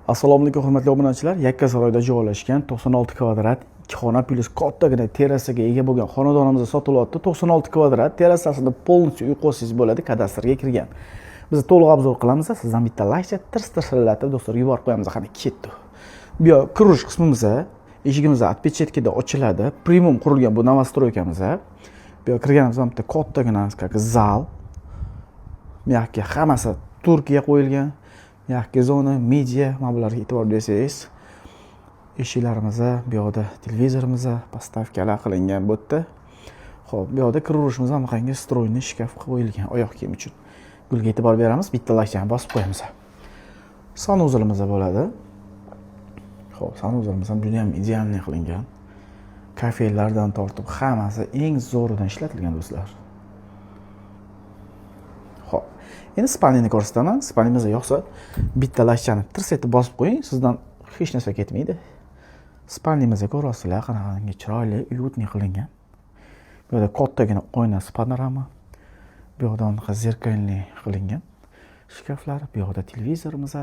Assalomu alaykum hurmatli obunachilar. Yakkasaroyda joylashgan 96 kvadrat 2 xona plus kattagina terasaga ega bo'lgan xonadonimiz sotilyapti. 96 kvadrat terasasida полностью uyqusiz bo'ladi, kadastrga kirgan. Biz to'liq obzor qilamiz. Sizdan bitta like tirs-tirslatib do'stlarga yuborib qo'yamiz. Qani ketdi. Bu yoq kirish qismimiz, eshigimiz отпечаткада ochiladi. Premium qurilgan bu novostroykamiz. Bu yoq kirganimizda bitta kattagina zal. Miyakka hammasi Turkiya qo'yilgan. Yakka zona, media, mana bularga e'tibor bersangiz, eshiklarimiz, bu yoqda televizorimiz, postavkalar qilingan bu yerda. Xo'p, bu yoqda kiraverishimiz ham qanday stroyni shkaf qo'yilgan oyoq kiyim uchun. Gulga e'tibor beramiz, bitta laykni bosib qo'yamiz. Sanuzilimiz bo'ladi. Xo'p, sanuzilimiz ham juda ham idealni qilingan. Kafelardan tortib hammasi eng zo'ridan ishlatilgan do'stlar. Xo'p, endi spalnini ko'rsataman. Spalnimiz yo'qsa, bitta lashchani tirs etib bosib qo'ying, sizdan hech narsa ketmaydi. Spalnimizni ko'rasizlar, qanaqangi chiroyli, uyutni qilingan. Bu yerda kattagina oynasi panorama. Bu yoqda zerkalli qilingan shkaflar, bu yoqda televizorimiz,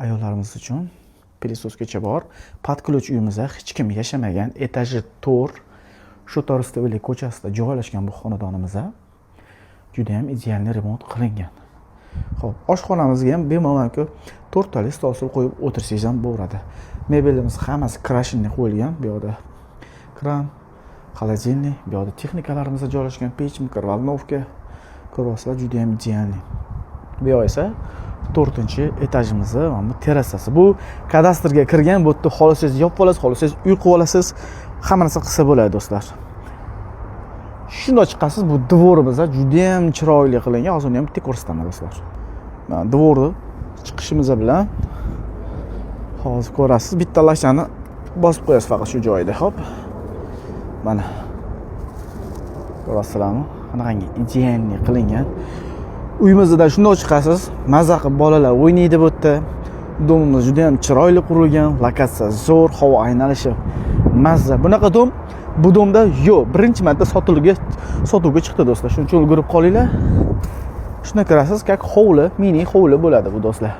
ayollarimiz uchun pilisoskacha bor. Podключ uyimizda hech kim yashamagan, etaji 4, shu To'ristavoy ko'chasida joylashgan bu xonadonimizda juda ham idealni remont qilingan. Xo'p, oshxonamizga ham bemalolku 4 tali stol qo'yib o'tirsangiz ham bo'ladi. Mebelimiz hammasi krashinni qo'yilgan. Bu yoqda kran, холодильник, bu yoqda texnikalarimiz joylashgan, pech, mikrovolnovka. Ko'rasizlar, juda ham idealni. Bu yoq esa 4-etajimiz va bu terasasi. Bu kadastrga kirgan, bu yerda xolisangiz yopib olasiz, xolisangiz uy qilib olasiz. Hamma narsa qilsa bo'ladi do'stlar. Shunday chiqasiz, bu dvorimiz juda ham chiroyli qilingan. Hozir ham bitta ko'rsataman do'stlar. Mana dvorni chiqishimiz bilan hozir ko'rasiz, bitta lashani bosib qo'yasiz faqat shu joyda. Hop. Mana. Ko'rasizlarmi? Qanaqangi idealni qilingan. Uyimizda shunday chiqasiz, maza qilib bolalar o'ynaydi bu yerda. Domimiz juda ham chiroyli qurilgan, lokatsiya zo'r, havo aynalishi mazza. Bunaqa dom bu domda yo'q, birinchi marta sotuvga chiqdi do'stlar. Shuning uchun ulgurib qolinglar. Shuna kirasiz, как hovli, mini hovli bo'ladi bu do'stlar.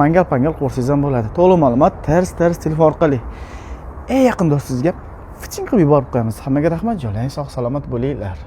Mangal-pangal qursangiz ham bo'ladi. To'liq ma'lumot ters telefon orqali eng yaqin do'stingizga fiching qilib yuborib qo'yamiz. Hammaga rahmat, joylaring sog' salomat bo'linglar.